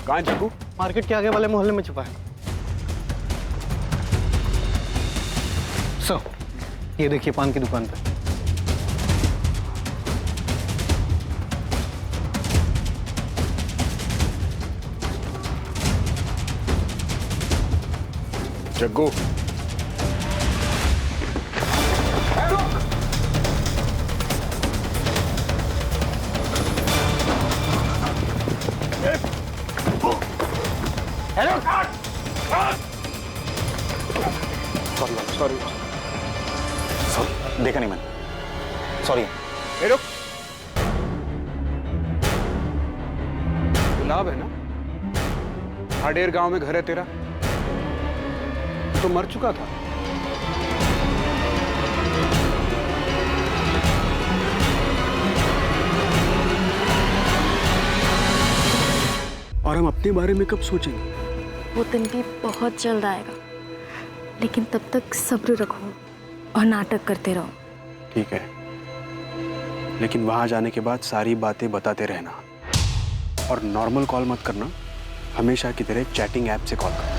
कहाँ जग्गू? मार्केट के आगे वाले मोहल्ले में छुपा है। सर ये देखिए पान की दुकान पे। जग्गू हेलो सॉरी देखा नहीं मैंने, सॉरी। रुक, गुलाब है ना? हाडेर गांव में घर है तेरा? तो मर चुका था। और हम अपने बारे में कब सोचेंगे? वो दिन भी बहुत जल्द आएगा, लेकिन तब तक सब्र रखो और नाटक करते रहो। ठीक है, लेकिन वहां जाने के बाद सारी बातें बताते रहना और नॉर्मल कॉल मत करना, हमेशा की तरह चैटिंग ऐप से कॉल करना।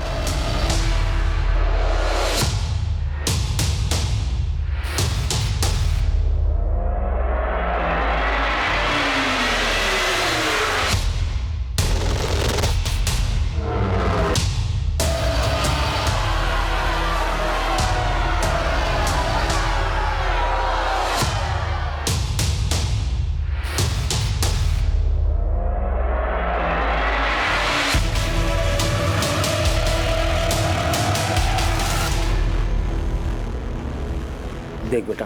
देख बेटा,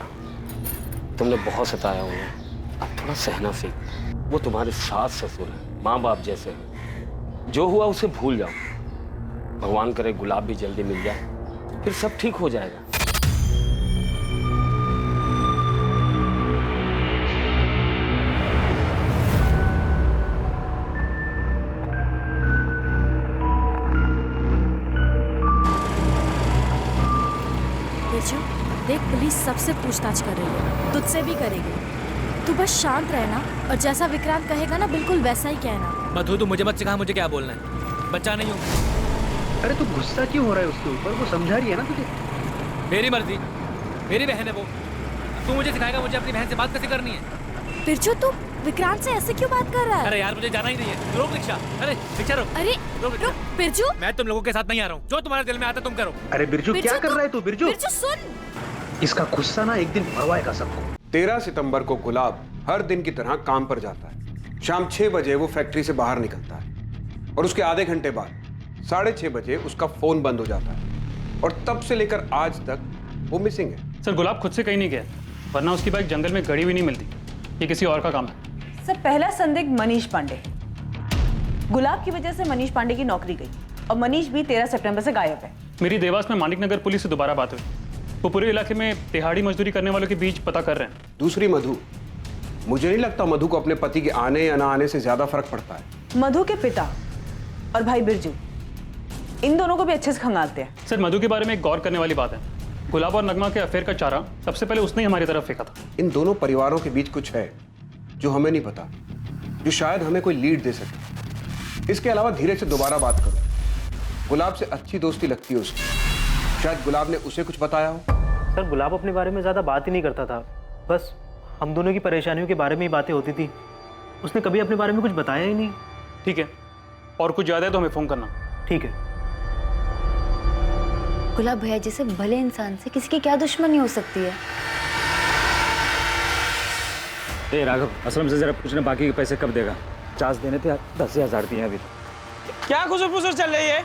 तुमने बहुत सताया हुआ, अब थोड़ा सहना सीख। वो तुम्हारे सास ससुर हैं, माँ बाप जैसे हैं। जो हुआ उसे भूल जाओ। भगवान करे गुलाब भी जल्दी मिल जाए, फिर सब ठीक हो जाएगा। देख, पुलिस सबसे पूछताछ कर रही है, तुझसे भी करेगी। तू बस शांत रहना और जैसा विक्रांत कहेगा ना बिल्कुल वैसा ही कहना। मधु, तू मुझे मत सिखा मुझे क्या बोलना है, बच्चा नहीं हूँ। अरे तू गुस्सा क्यों हो रहा है उसके ऊपर? वो समझा रही है ना तुझे। मेरी मर्जी, मेरी बहन है वो। तू मुझे सिखाएगा मुझे अपनी बहन से बात कैसे करनी है? बिरजू, तू विक्रांत से ऐसे क्यों बात कर रहा है? अरे यार मुझे जाना ही नहीं है, रोक रिक्शा। अरे रिक्शा रोक। अरे रोक रुक बिरजू। मैं तुम लोगों के साथ नहीं आ रहा हूँ, जो तुम्हारे दिल में आता तुम करो। अरे बिरजू क्या कर रहा है तू? बिरजू बिरजू सुन, इसका गुस्सा ना एक दिन भरवाएगा सबको। 13 सितंबर को गुलाब हर दिन की तरह काम पर जाता है। शाम 6 बजे वो फैक्ट्री से बाहर निकलता है और उसके आधे घंटे बाद 6:30 बजे उसका फोन बंद हो जाता है और तब से लेकर आज तक वो मिसिंग है। सर गुलाब खुद से कहीं नहीं गया, वरना उसकी बाइक जंगल में गड़ी हुई नहीं मिलती। ये किसी और का काम है। सर पहला संदिग्ध मनीष पांडे। गुलाब की वजह से मनीष पांडे की नौकरी गई और मनीष भी 13 सितंबर से गायब है। मेरी देवास में मानिक नगर पुलिस से दोबारा बात हुई। वो पूरे इलाके में दिहाड़ी मजदूरी करने वालों के बीच पता कर रहे हैं। दूसरी मधु, मुझे नहीं लगता मधु को अपने पति के आने या ना आने से ज्यादा फर्क पड़ता है। मधु के पिता और भाई बिरजू, इन दोनों को भी अच्छे से खंगालते हैं। सर मधु के बारे में एक गौर करने वाली बात है, गुलाब और नगमा के अफेयर का चारा सबसे पहले उसने ही हमारी तरफ फेंका था। इन दोनों परिवारों के बीच कुछ है जो हमें नहीं पता, जो शायद हमें कोई लीड दे सके। इसके अलावा धीरे से दोबारा बात करो। गुलाब से अच्छी दोस्ती लगती है उसकी, शायद गुलाब ने उसे कुछ बताया हो। सर गुलाब अपने बारे में ज्यादा बात ही नहीं करता था, बस हम दोनों की परेशानियों के बारे में ही बातें होती थी। उसने कभी अपने बारे में कुछ बताया ही नहीं। ठीक है, और कुछ ज्यादा है तो हमें फोन करना। ठीक है। गुलाब भैया जैसे भले इंसान से किसी की क्या दुश्मनी हो सकती है? ए राघव, असलम से जरा पूछना बाकी के पैसे कब देगा? 50 देने थे, 10,000 दिए अभी। क्या खुसर फुसर चल रही है?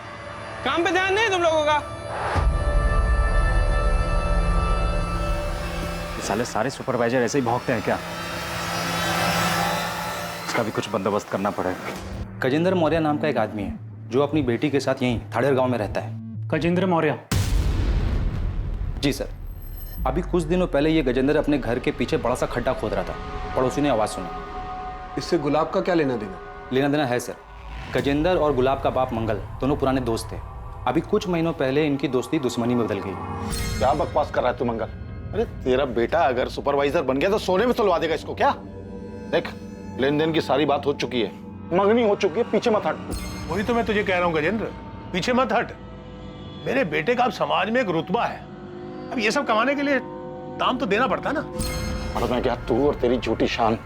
काम पे ध्यान नहीं तुम लोगों का? साले सारे सुपरवाइजर ऐसे ही भौंकते हैं क्या? इसका भी कुछ बंदोबस्त करना पड़ेगा। गजेंद्र मौर्य नाम का एक आदमी है जो अपनी बेटी के साथ यहीं थाड़ेर गांव में रहता है। गजेंद्र मौर्य? जी सर, अभी कुछ दिनों पहले ये गजेंद्र अपने घर के पीछे बड़ा सा खड्डा खोद रहा था। पड़ोसी ने आवाज़ सुनी। इससे गुलाब का क्या लेना देना? लेना देना है सर। गजेंद्र और गुलाब का बाप मंगल दोनों पुराने दोस्त थे। अभी कुछ महीनों पहले इनकी दोस्ती दुश्मनी में बदल गई। क्या बकवास कर रहा है तू मंगल? अरे तेरा बेटा अगर सुपरवाइजर बन गया तो सोने में तुलवा देगा इसको क्या? देख, लेन देन की सारी बात हो चुकी है, मंगनी हो चुकी है, पीछे मत हट। वही तो मैं तुझे कह रहा हूँ गजेंद्र, पीछे मत हट। मेरे बेटे का अब समाज में एक रुतबा है, अब ये सब कमाने के लिए दाम तो देना पड़ता है ना। और मैं क्या, तू और तेरी झूठी शान।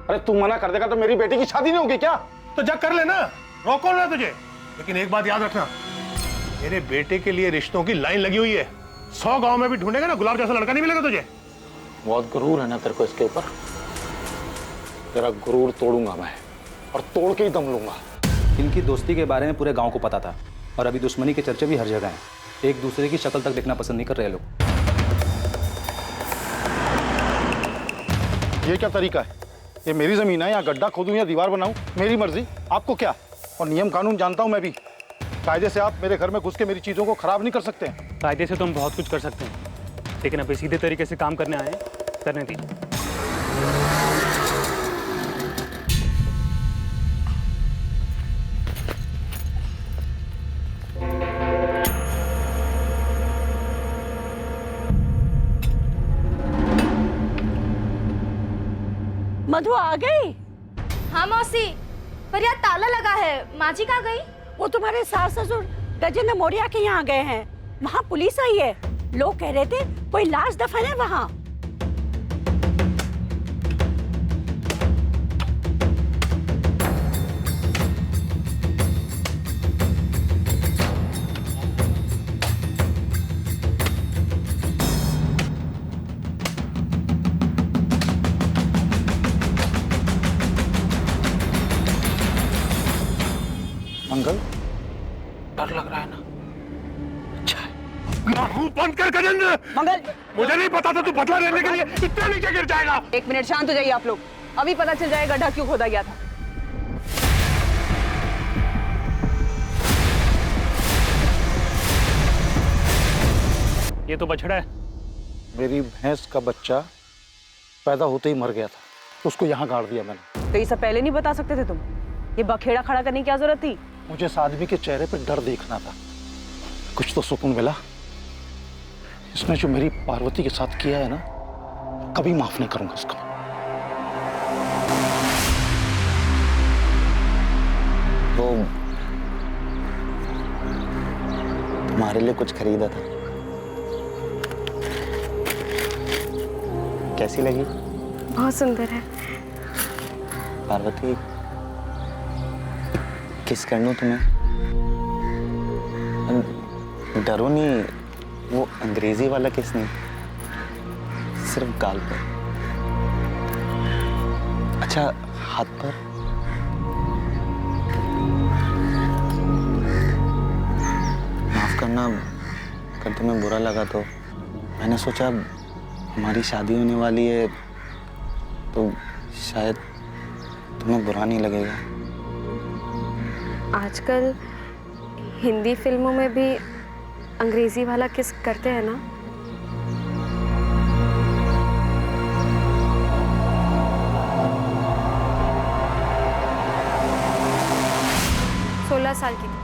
अरे तू मना कर देगा तो मेरी बेटी की शादी नहीं होगी क्या? तो जग कर लेना, रोको ना तुझे। लेकिन एक बात याद रखना, मेरे बेटे के लिए रिश्तों की लाइन लगी हुई है। 100 गांव में भी ढूंढेगा ना, गुलाब जैसा लड़का नहीं मिलेगा तुझे। बहुत गुरूर है ना तेरे को इसके ऊपर। तेरा गुरूर तोड़ूंगा मैं, और तोड़ के ही दम लूंगा। इनकी दोस्ती के बारे में पूरे गांव को पता था, और अभी दुश्मनी के चर्चे भी हर जगह हैं। एक दूसरे की शक्ल तक देखना पसंद नहीं कर रहे लोग। ये क्या तरीका है? ये मेरी जमीन है, यहाँ गड्ढा खोदूं या दीवार बनाऊं, मेरी मर्जी। आपको क्या? और नियम कानून जानता हूं मैं भी। कायदे से आप मेरे घर में घुस के मेरी चीजों को खराब नहीं कर सकते हैं। कायदे से तो हम बहुत कुछ कर सकते हैं, लेकिन अभी सीधे तरीके से काम करने आए हैं, करने दीजिए। मधु आ गई? हाँ मौसी, पर यार ताला लगा है। माँ जी कहाँ गई? वो तुम्हारे सास ससुर गजेंद्र मौर्य के यहाँ गए हैं। वहाँ पुलिस आई है, लोग कह रहे थे कोई लाश दफन है वहाँ। मंगल, डर लग रहा है ना? मुंह बंद कर गजेंद्र। मंगल, मुझे नहीं पता था तू बदला लेने के लिए इतना नीचे गिर जाएगा। 1 मिनट शांत हो जाइए आप लोग, अभी पता चल जाएगा गड्ढा क्यों खोदा गया था। ये तो बछड़ा है। मेरी भैंस का बच्चा पैदा होते ही मर गया था, तो उसको यहाँ गाड़ दिया मैंने। तो ये सब पहले नहीं बता सकते थे तुम? ये बखेड़ा खड़ा करने की क्या जरूरत थी? मुझे इस आदमी के चेहरे पर डर देखना था, कुछ तो सुकून मिला। इसने जो मेरी पार्वती के साथ किया है ना, कभी माफ नहीं करूंगा इसको। वो तुम्हारे लिए कुछ खरीदा था, कैसी लगी? बहुत सुंदर है। पार्वती, किस कर लूं तुम्हें? डरो नहीं, वो अंग्रेजी वाला किस नहीं, सिर्फ गाल पर। अच्छा, हाथ पर? माफ करना अगर तुम्हें बुरा लगा तो। मैंने सोचा हमारी शादी होने वाली है तो शायद तुम्हें बुरा नहीं लगेगा। आजकल हिंदी फिल्मों में भी अंग्रेजी वाला किस करते हैं ना? सोलह साल की थी,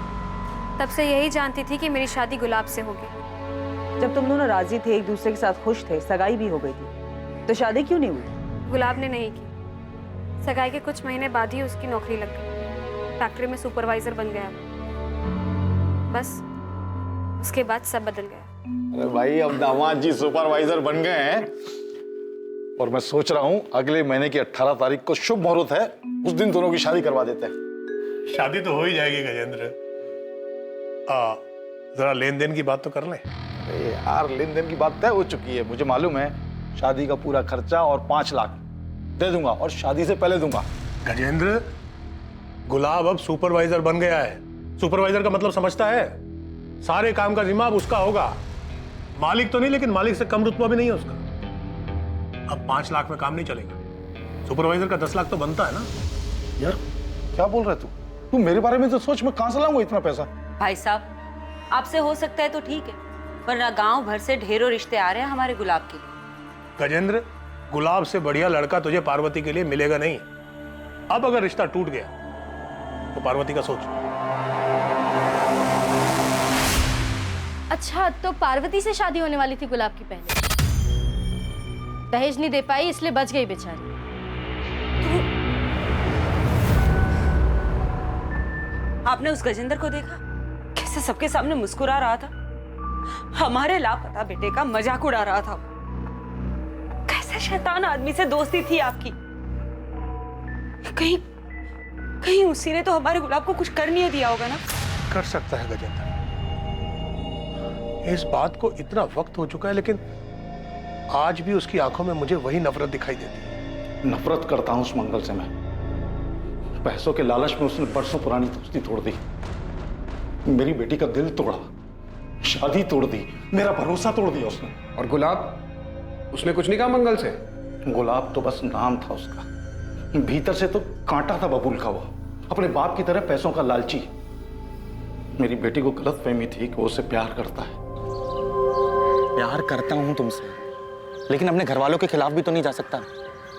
तब से यही जानती थी कि मेरी शादी गुलाब से होगी। जब तुम दोनों राजी थे, एक दूसरे के साथ खुश थे, सगाई भी हो गई थी, तो शादी क्यों नहीं हुई? गुलाब ने नहीं की। सगाई के कुछ महीने बाद ही उसकी नौकरी लग गई। फैक्ट्री में सुपरवाइजर बन गया। बस उसके बाद सब बदल गया। अरे भाई, अब दामाद जी सुपरवाइजर बन गए हैं, और मैं सोच रहा हूँ अगले महीने की 18 तारीख को शुभ मुहूर्त है, उस दिन दोनों की शादी करवा देते हैं। शादी तो हो ही जाएगी गजेंद्र। जरा लेन देन की बात तो कर ले। अरे यार, लेन देन की बात तय हो चुकी है, मुझे मालूम है। शादी का पूरा खर्चा और 5 लाख दे दूंगा, और शादी से पहले दूंगा। गजेंद्र, गुलाब अब सुपरवाइजर बन गया है। सुपरवाइजर का मतलब समझता है? सारे काम का जिम्मा अब उसका होगा। मालिक तो नहीं, लेकिन मालिक से कम रुतबा भी नहीं है उसका। अब 5 लाख में काम नहीं चलेगा। सुपरवाइजर का 10 लाख तो बनता है ना। यार क्या बोल रहा है तू मेरे बारे में तो सोच, मैं कहां से लाऊंगा इतना पैसा? भाई साहब, आपसे हो सकता है तो ठीक है, वरना गांव भर से ढेरों रिश्ते आ रहे हैं हमारे गुलाब के लिए। गजेंद्र, गुलाब से बढ़िया लड़का तुझे पार्वती के लिए मिलेगा नहीं। अब अगर रिश्ता टूट गया तो पार्वती का सोच। अच्छा, तो पार्वती से शादी होने वाली थी गुलाब की पहले। दहेज नहीं दे पाई इसलिए बच गई बेचारी। आपने उस गजेंद्र को देखा कैसे सबके सामने मुस्कुरा रहा था, हमारे लापता बेटे का मजाक उड़ा रहा था। कैसे शैतान आदमी से दोस्ती थी आपकी। कहीं कहीं उसी ने तो हमारे गुलाब को कुछ कर नहीं दिया होगा ना। कर सकता है गजेंद्र, इस बात को इतना वक्त हो चुका है, लेकिन आज भी उसकी आंखों में मुझे वही नफरत दिखाई देती है। नफरत करता हूं उस मंगल से मैं। पैसों के लालच में उसने बरसों पुरानी दोस्ती तोड़ दी, मेरी बेटी का दिल तोड़ा, शादी तोड़ दी, मेरा भरोसा तोड़ दिया उसने। और गुलाब, उसने कुछ नहीं कहा मंगल से? गुलाब तो बस नाम था उसका, भीतर से तो कांटा था बबूल का। वो अपने बाप की तरह पैसों का लालची। मेरी बेटी को गलतफहमी थी कि वो उससे प्यार करता है। प्यार करता हूं तुमसे, लेकिन अपने घर वालों के खिलाफ भी तो नहीं जा सकता।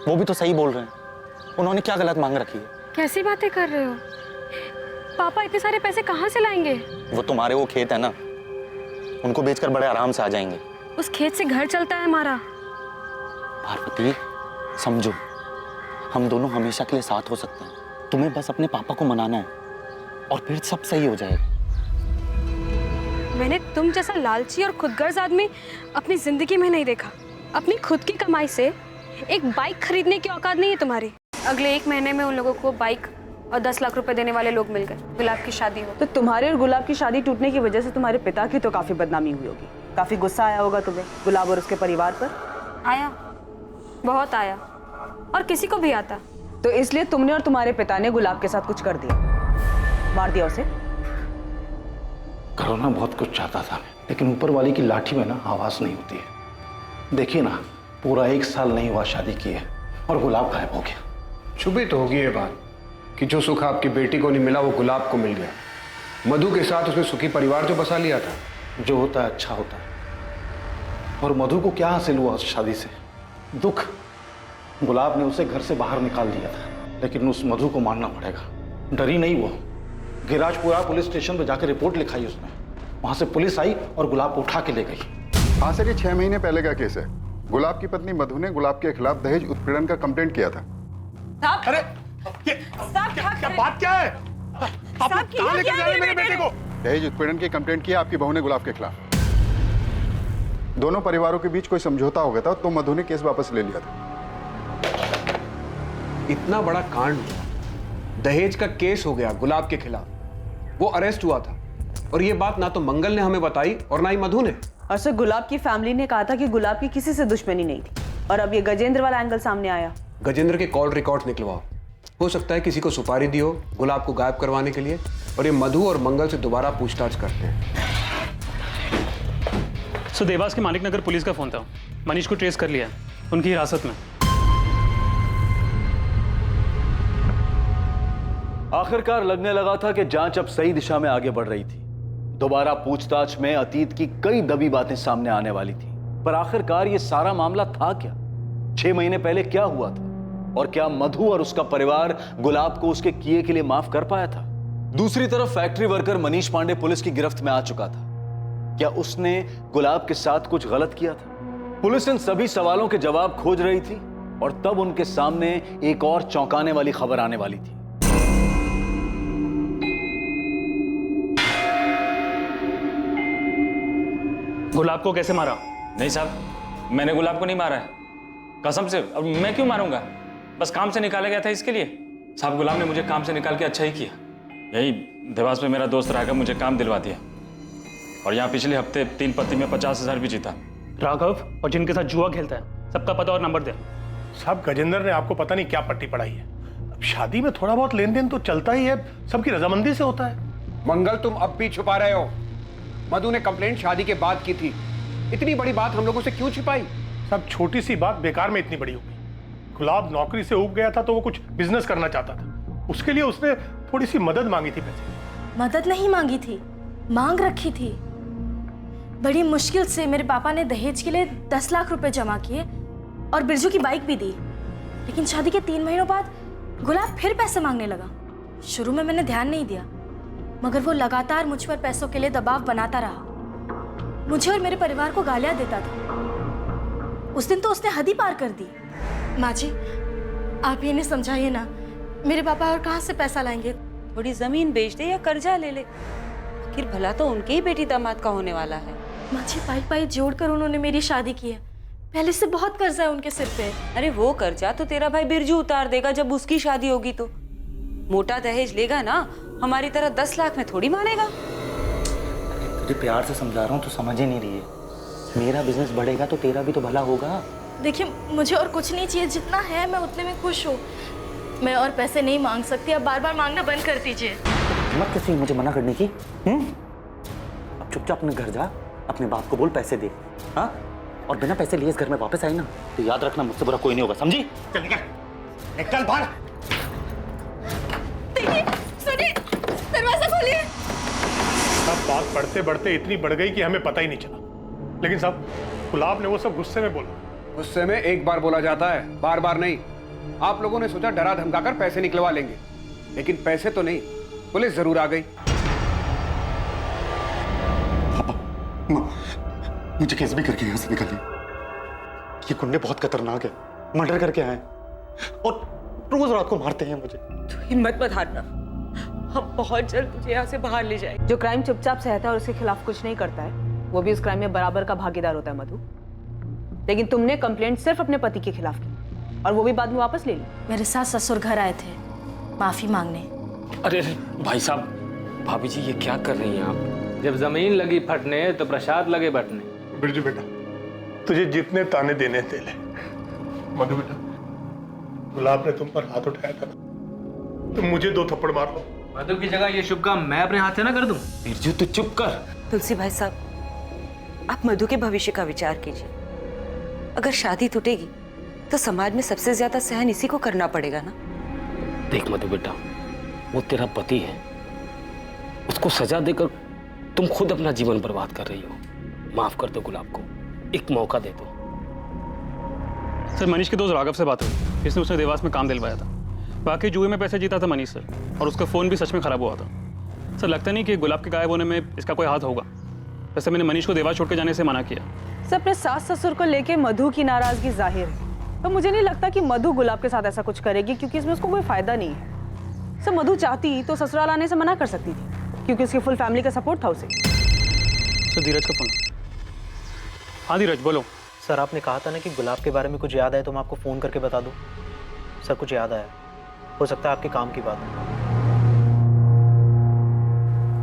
वो भी तो सही बोल रहे हैं। उन्होंने क्या गलत मांग रखी है? कैसी बातें कर रहे हो? पापा इतने सारे पैसे कहाँ से लाएंगे? वो तुम्हारे वो खेत है ना, उनको बेचकर बड़े आराम से आ जाएंगे। उस खेत से घर चलता है हमारा। पार्वती, समझो, हम दोनों हमेशा के लिए साथ हो सकते हैं। तुम्हें बस अपने पापा को मनाना है और फिर सब सही हो जाएगा। मैंने तुम जैसा लालची और खुदगर्ज आदमी अपनी जिंदगी में नहीं देखा। अपनी खुद की कमाई से एक बाइक खरीदने की औकात नहीं है तुम्हारी। अगले 1 महीने में उन लोगों को बाइक और 10 लाख रुपए देने वाले लोग मिल गए। गुलाब की शादी हो। तो तुम्हारे और गुलाब की शादी टूटने की वजह से तुम्हारे पिता की तो काफी बदनामी हुई होगी। काफी गुस्सा आया होगा तुम्हें गुलाब और उसके परिवार पर। आया, बहुत आया, और किसी को भी आता। तो इसलिए तुमने और तुम्हारे पिता ने गुलाब के साथ कुछ कर दिया, मार दिया उसे। करना बहुत कुछ चाहता था, लेकिन ऊपर वाली की लाठी में ना आवाज नहीं होती है। देखिए ना, पूरा 1 साल नहीं हुआ शादी किए और गुलाब गायब हो गया। छुपी तो होगी ये बात कि जो सुख आपकी बेटी को नहीं मिला वो गुलाब को मिल गया। मधु के साथ उसने सुखी परिवार जो बसा लिया था। जो होता है अच्छा होता है। और मधु को क्या हासिल हुआ उस शादी से? दुख। गुलाब ने उसे घर से बाहर निकाल दिया था, लेकिन उस मधु को मानना पड़ेगा। डरी नहीं वो, गिराजपुरा पुलिस स्टेशन पर जाकर रिपोर्ट लिखाई उसने। वहां से पुलिस आई और गुलाब को उठा के ले गई। हाँ सर, ये 6 महीने पहले का केस है। गुलाब की पत्नी मधु ने गुलाब के खिलाफ दहेज उत्पीड़न का कंप्लेंट किया था। अरे क्या बात क्या है? आप लोग कहाँ लेकर जा रहे हैं मेरे बेटे को? दहेज उत्पीड़न की कंप्लेंट किया आपकी बहू ने गुलाब के खिलाफ। दोनों परिवारों के बीच कोई समझौता हो गया था, तो मधु ने केस वापस ले लिया था। इतना बड़ा कांड हुआ, दहेज का केस हो गया गुलाब के खिलाफ, वो अरेस्ट हुआ था, और ये बात ना तो मंगल ने हमें बताई और ना ही मधु ने। और सर, गुलाब की फैमिली ने कहा था कि गुलाब की किसी से दुश्मनी नहीं थी, और अब ये गजेंद्र वाला एंगल सामने आया। गजेंद्र के कॉल रिकॉर्ड्स निकलवाओ। हो सकता है किसी को सुपारी दी हो गुलाब को गायब करवाने के लिए, और ये मधु और मंगल से दोबारा पूछताछ करते हैं। सो देवास के मालिक नगर पुलिस का फोन था, मनीष को ट्रेस कर लिया, उनकी हिरासत में। आखिरकार लगने लगा था कि जांच अब सही दिशा में आगे बढ़ रही थी। दोबारा पूछताछ में अतीत की कई दबी बातें सामने आने वाली थी, पर आखिरकार ये सारा मामला था क्या? 6 महीने पहले क्या हुआ था? और क्या मधु और उसका परिवार गुलाब को उसके किए के लिए माफ कर पाया था? दूसरी तरफ factory worker Manish Pandey police की गिरफ्त में आ चुका था। क्या उसने गुलाब के साथ कुछ गलत किया था? पुलिस इन सभी सवालों के जवाब खोज रही थी, और तब उनके सामने एक और चौंकाने वाली खबर आने वाली थी। गुलाब को कैसे मारा? नहीं साहब, मैंने गुलाब को नहीं मारा है, कसम से। अब मैं क्यों मारूंगा? बस काम से निकाला गया था इसके लिए। साहब, गुलाब ने मुझे काम से निकाल के अच्छा ही किया। यही देवास में मेरा दोस्त राघव मुझे काम दिलवा दिया, और यहाँ पिछले हफ्ते 3 पत्ती में 50,000 भी जीता। राघव और जिनके साथ जुआ खेलता है, सबका पता और नंबर दे। साहब, गजेंद्र ने आपको पता नहीं क्या पट्टी पढ़ाई है। अब शादी में थोड़ा बहुत लेन देन तो चलता ही है, सबकी रजामंदी से होता है। मंगल, तुम अब भी छुपा रहे हो। मधु ने कंप्लेंट शादी के बाद की थी, इतनी बड़ी बात हम लोगों से क्यों छिपाई? सब छोटी सी बात बेकार में इतनी बड़ी हो गई। गुलाब नौकरी से उब गया था तो वो कुछ बिजनेस करना चाहता था, उसके लिए उसने थोड़ी सी मदद मांगी थी। पैसे मदद नहीं मांगी थी, मांग रखी थी। बड़ी मुश्किल से मेरे पापा ने दहेज के लिए 10 लाख रुपए जमा किए और बिरजू की बाइक भी दी। लेकिन शादी के 3 महीनों बाद गुलाब फिर पैसे मांगने लगा। शुरू में मैंने ध्यान नहीं दिया, मगर वो लगातार मुझ पर पैसों के लिए दबाव बनाता रहा। मुझे और मेरे परिवार को गालियां देता था। उस दिन तो उसने हद ही पार कर दी। माँ जी, आप ये नहीं समझाइए ना, मेरे पापा और कहाँ से पैसा लाएंगे? थोड़ी जमीन बेच दे या कर्जा ले ले। आखिर भला तो उनके ही बेटी दामाद का होने वाला है। माँ जी, पाई पाई जोड़कर उन्होंने मेरी शादी की है। पहले से बहुत कर्जा है उनके सिर पे। अरे वो कर्जा तो तेरा भाई बिरजू उतार देगा जब उसकी शादी होगी तो। मोटा दहेज लेगा ना, हमारी तरह 10 लाख में थोड़ी मानेगा। तुझे प्यार से समझा रहा हूँ, तू समझ ही नहीं रही है। मेरा बिजनेस बढ़ेगा तो तेरा भी तो भला होगा। देखिए, मुझे और कुछ नहीं चाहिए, जितना है मैं उतने में खुश हूँ। मैं और पैसे नहीं मांग सकती, अब बार बार मांगना बंद कर दीजिए। हिम्मत कैसी है मुझे मना करने की? अब चुपचाप अपने घर जा, अपने बाप को बोल पैसे दे। हाँ, और बिना पैसे लिए इस घर में वापस आई ना तो याद रखना मुझसे बुरा कोई नहीं होगा, समझी? चल निकल, निकल बाहर। देखिए, सुनिए, दरवाजा खोलिए। सब बात बढ़ते बढ़ते इतनी बढ़ गई कि हमें पता ही नहीं चला। लेकिन साहब, गुलाब ने वो सब गुस्से में बोला। गुस्से में एक बार बोला जाता है, बार बार नहीं। आप लोगों ने सोचा डरा धमकाकर पैसे निकलवा लेंगे, लेकिन पैसे तो नहीं, पुलिस जरूर आ गई। मुझे कैसे भी करके यहाँ से निकालिए। ये गुंडे बहुत खतरनाक है, मर्डर करके आए और रोज रात को मारते हैं मुझे। तो हिम्मत मत हारना, हम बहुत जल्द तुझे यहाँ से बाहर ले जाएंगे। जो क्राइम चुपचाप सहता है और उसके खिलाफ कुछ नहीं करता है, वो भी उस क्राइम में बराबर का भागीदार होता है मधु। लेकिन तुमने कंप्लेंट सिर्फ अपने पति के खिलाफ की और वो भी बाद में वापस ले ली। मेरे साथ ससुर घर आए थे माफी मांगने। अरे भाई साहब, भाभी जी ये क्या कर रही हैं आप? जब जमीन लगी फटने तो प्रसाद लगे बटने। बिरजू बेटा, तुझे जितने ताने देने दे ले। मधु बेटा, गुलाब ने तुम पर हाथ उठाया था ना, तुम मुझे 2 थप्पड़ मार लो। मधु की जगह ये शुभ काम मैं अपने हाथ से ना कर दूं। बिरजू तू चुप कर। तुलसी भाई साहब, आप मधु के भविष्य का विचार कीजिए। अगर शादी टूटेगी तो समाज में सबसे ज्यादा सहन इसी को करना पड़ेगा ना। देख मधु बेटा, वो तेरा पति है, उसको सजा देकर तुम खुद अपना जीवन बर्बाद कर रही हो। माफ कर दो गुलाब को, एक मौका दे दो। सर, मनीष के दोस्त राघव से बात हुई, इसने उसने देवास में काम दिलवाया था। बाकी जुए में पैसे जीता था मनीष सर, और उसका फ़ोन भी सच में ख़राब हुआ था। सर, लगता नहीं कि गुलाब के गायब होने में इसका कोई हाथ होगा। वैसे मैंने मनीष को देवास छोड़ के जाने से मना किया। सर, अपने सास ससुर को लेके मधु की नाराजगी जाहिर है, तो मुझे नहीं लगता कि मधु गुलाब के साथ ऐसा कुछ करेगी, क्योंकि इसमें उसको कोई फायदा नहीं है। सर, मधु चाहती तो ससुराल आने से मना कर सकती थी, क्योंकि उसकी फुल फैमिली का सपोर्ट था उसे। सर, धीरज का फ़ोन। हाँ धीरज, बोलो। सर, आपने कहा था ना कि गुलाब के बारे में कुछ याद आए तो मैं आपको फ़ोन करके बता दूं। सर, कुछ याद आया, हो सकता है आपके काम की बात हो।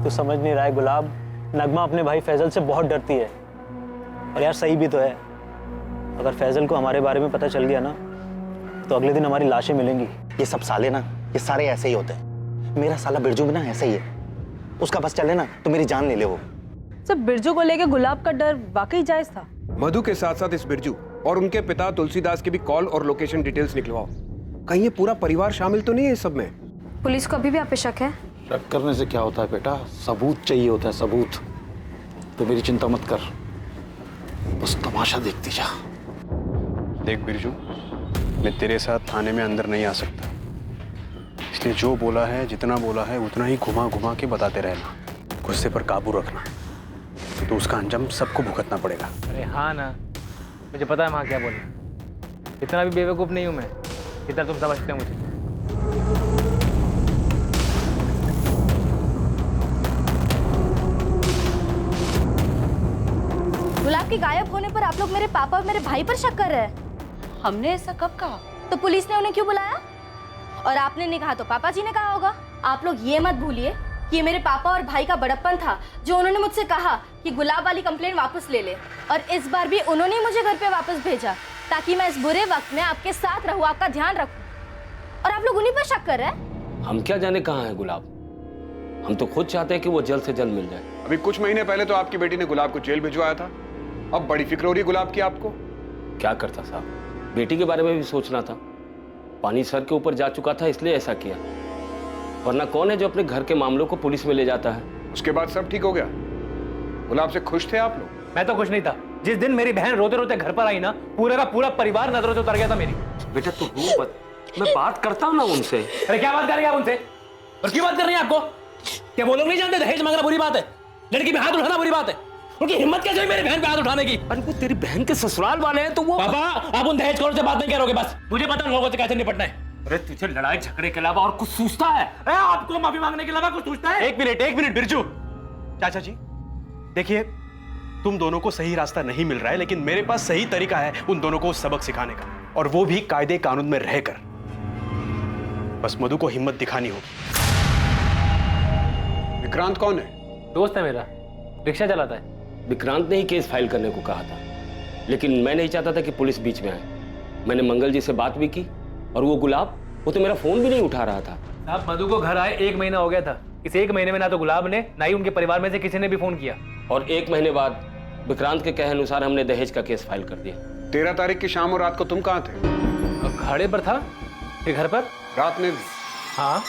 तो समझ नहीं रहा है गुलाब, नगमा अपने भाई फैजल से बहुत डरती है। और यार सही भी तो है, अगर फैजल को हमारे बारे में पता चल गया ना तो अगले दिन हमारी लाशें मिलेंगी। ये सब साले ना, ये सारे ऐसे ही होते हैं। मेरा साला बिरजू भी ना ऐसा ही है, उसका बस चले ना तो मेरी जान ले ले वो। सर, बिरजू को लेके गुलाब का डर वाकई जायज था। मधु के साथ साथ इस बिरजू और उनके पिता तुलसीदास की भी कॉल और लोकेशन डिटेल्स निकलवाओ। कहीं ये पूरा परिवार शामिल तो नहीं है इस सब में? पुलिस को अभी भी आप पे शक है? शक करने से क्या होता है बेटा, सबूत चाहिए होता है, सबूत। तो मेरी चिंता मत कर, बस तमाशा देखती जा। देख बिरजू, मैं तेरे साथ थाने में अंदर नहीं आ सकता, इसलिए जो बोला है, जितना बोला है उतना ही घुमा घुमा के बताते रहना। गुस्से पर काबू रखना, तो उसका अंजाम सबको भुगतना पड़ेगा। अरे हाँ ना, मुझे पता है माँ क्या बोले। इतना भी बेवकूफ़ नहीं हूँ मैं, इतना तुम समझते हो मुझे। गुलाब के गायब होने पर आप लोग मेरे पापा और मेरे भाई पर शक कर रहे हैं। हमने ऐसा कब कहा? तो पुलिस ने उन्हें क्यों बुलाया? और आपने नहीं कहा तो पापा जी ने कहा होगा। आप लोग ये मत भूलिए कि ये मेरे पापा और भाई का बड़प्पन था जो उन्होंने मुझसे कहा कि गुलाब वाली कंप्लेंट वापस ले ले, और इस बार भी उन्होंने मुझे घर पे वापस भेजा ताकि मैं इस बुरे वक्त में आपके साथ रहूं, आपका ध्यान रखूं। और आप लोग उन्हीं पर शक कर रहे हैं। हम क्या जाने कहाँ है गुलाब, हम तो खुद चाहते हैं कि वो जल्द से जल्द मिल जाए। अभी कुछ महीने पहले तो आपकी बेटी ने गुलाब को जेल भिजवाया था, अब बड़ी फिक्र हो रही गुलाब की आपको। क्या करता साहब, बेटी के बारे में भी सोचना था। पानी सर के ऊपर जा चुका था इसलिए ऐसा किया, वरना कौन है जो अपने घर के मामलों को पुलिस में ले जाता है। उसके बाद सब ठीक हो गया। गुलाब से खुश थे आप लोग? मैं तो खुश नहीं था। जिस दिन मेरी बहन रोते रोते घर पर आई ना, पूरे का पूरा परिवार नजरों से उतर गया था मेरी। बेटा तू रो मत, मैं बात करता हूँ ना उनसे। अरे क्या बात कर रही है आप उनसे, और क्यों बात कर रही है आपको? क्या वो लोग नहीं जानते दहेज मांगना बुरी बात है, लड़की पे हाथ उठाना बुरी बात है? उनकी हिम्मत कैसे हुई मेरी बहन पे हाथ उठाने की? अरे वो तेरी बहन के ससुराल वाले हैं तो वो। पापा, आप उन दहेज खोरों से बात नहीं करोगे बस। मुझे पता है लोगों से कैसे निपटना है। अरे तुझे लड़ाई झगड़े के अलावा और कुछ सूझता है? अरे आपको माफी मांगने के अलावा कुछ सूझता है? एक मिनट बिरजू। चाचा जी देखिए, तुम दोनों को सही रास्ता नहीं मिल रहा है, लेकिन मेरे पास सही तरीका है उन दोनों को सबक सिखाने का, और वो भी कायदे कानून में रहकर। बस मधु को हिम्मत दिखानी होगी। विक्रांत कौन है? दोस्त है मेरा, रिक्शा चलाता है। विक्रांत ने ही केस फाइल करने को कहा था, लेकिन मैं नहीं चाहता था कि पुलिस बीच में आए। मैंने मंगल जी से बात भी की, और वो गुलाब, वो तो मेरा फोन भी नहीं उठा रहा था। आप मधु को घर आए 1 महीना हो गया था। इस 1 महीने में ना तो गुलाब ने, ना ही उनके परिवार में से किसी ने भी फोन किया। और 1 महीने बाद विक्रांत के कहे अनुसार हमने दहेज का केस फाइल कर दिया। 13 तारीख की शाम और रात को तुम कहाँ थे? घाड़े पर था, फिर घर पर। रात में भी? हाँ।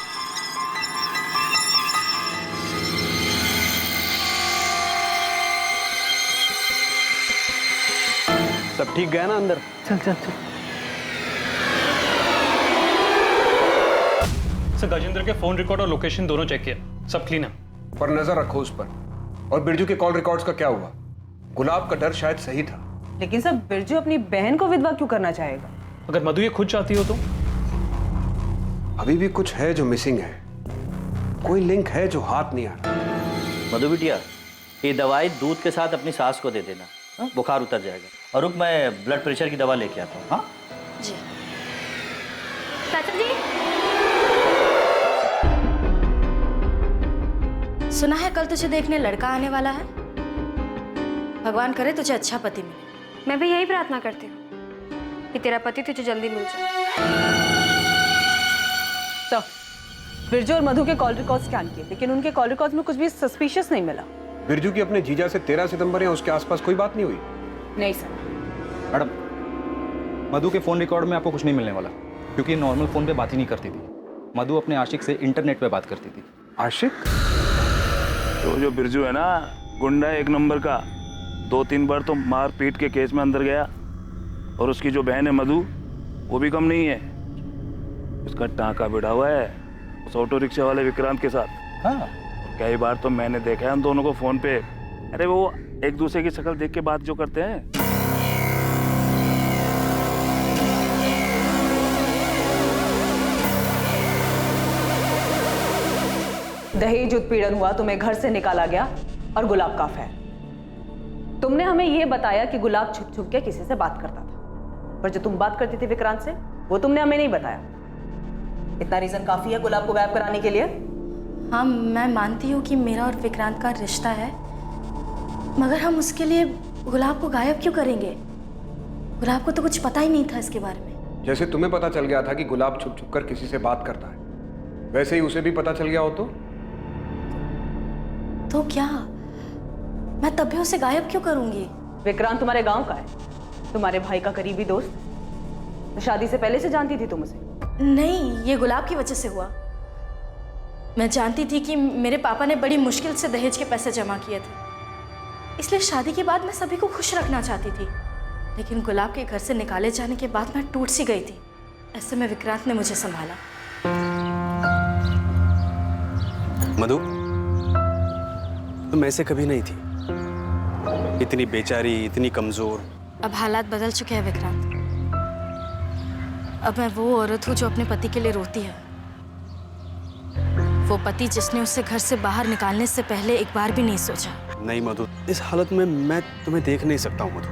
सब ठीक गया ना अंदर? चल चल चल। सर गजेंद्र के फोन रिकॉर्ड और लोकेशन दोनों चेक किया, सब क्लीन है। पर नजर रखो उस पर। और बिरजू के कॉल रिकॉर्ड्स का क्या हुआ? गुलाब का डर शायद सही था। लेकिन सर बिरजू अपनी बहन को विधवा क्यों करना चाहेगा? अगर मधु ये खुद चाहती हो तो? अभी भी कुछ है जो मिसिंग है, कोई लिंक है जो हाथ नहीं आ रहा। मधु बिटिया, ये दवाई दूध के साथ अपनी सास को दे देना, हाँ? बुखार उतर जाएगा। और रुक, मैं ब्लड प्रेशर की दवा लेके आता हूँ। हाँ जी। चाचा जी, सुना है कल तुझे देखने लड़का आने वाला है। भगवान करे तुझे अच्छा पति मिले। मैं भी यही प्रार्थना करती हूँ कि तेरा पति तुझे जल्दी मिल जाए। तो बिरजू और मधु के कॉल रिकॉर्ड स्कैन किए, लेकिन उनके कॉल रिकॉर्ड में कुछ भी सस्पिशियस नहीं मिला। बिरजू की अपने जीजा से 13 सितंबर या उसके आसपास कोई बात नहीं हुई? नहीं सर। मैडम, मधु के फोन रिकॉर्ड में आपको कुछ नहीं मिलने वाला, क्योंकि नॉर्मल फोन पे बात ही नहीं करती थी। मधु अपने आशिक से इंटरनेट पे बात करती थी। आशिक? तो जो बिरजू है ना, गुंडा 1 नंबर का, 2-3 बार तो मार पीट के केस में अंदर गया। और उसकी जो बहन है मधु, वो भी कम नहीं है। उसका टांका भिड़ा हुआ है उस ऑटो रिक्शा वाले विक्रांत के साथ। हाँ। कई बार तो मैंने देखा है उन दोनों को फोन पे। अरे वो एक दूसरे की शक्ल देख के बात जो करते हैं। दहेज उत्पीड़न हुआ, तुम्हें घर से निकाला गया और गुलाब का अफेयर। तुमने हमें यह बताया कि गुलाब छुप छुप के किसी से बात करता था, पर जो तुम बात करती थी विक्रांत से, वो तुमने हमें नहीं बताया। इतना रीजन काफी है गुलाब को गायब कराने के लिए? हाँ, मैं मानती हूँ कि मेरा और विक्रांत का रिश्ता है, मगर हम उसके लिए गुलाब को गायब क्यों करेंगे? गुलाब को तो कुछ पता ही नहीं था इसके बारे में। जैसे तुम्हें पता चल गया था कि गुलाब छुप छुप कर किसी से बात करता है, वैसे ही उसे भी पता चल गया हो तो क्या मैं तब भी उसे गायब क्यों करूंगी? विक्रांत तुम्हारे गांव का है, तुम्हारे भाई का करीबी दोस्त। तो शादी से पहले से जानती थी तुम उसे? नहीं, ये गुलाब की वजह से हुआ। मैं जानती थी कि मेरे पापा ने बड़ी मुश्किल से दहेज के पैसे जमा किए थे, इसलिए शादी के बाद मैं सभी को खुश रखना चाहती थी। लेकिन गुलाब के घर से निकाले जाने के बाद मैं टूट सी गई थी। ऐसे में विक्रांत ने मुझे संभाला। मधु, तुम ऐसे कभी नहीं थी, इतनी बेचारी, इतनी कमजोर। अब हालात बदल चुके हैं विक्रांत। अब मैं वो औरत हूँ जो अपने पति के लिए रोती है, वो पति जिसने उसे घर से बाहर निकालने से पहले एक बार भी नहीं सोचा। नहीं मधु, इस हालत में मैं तुम्हें देख नहीं सकता हूँ मधु।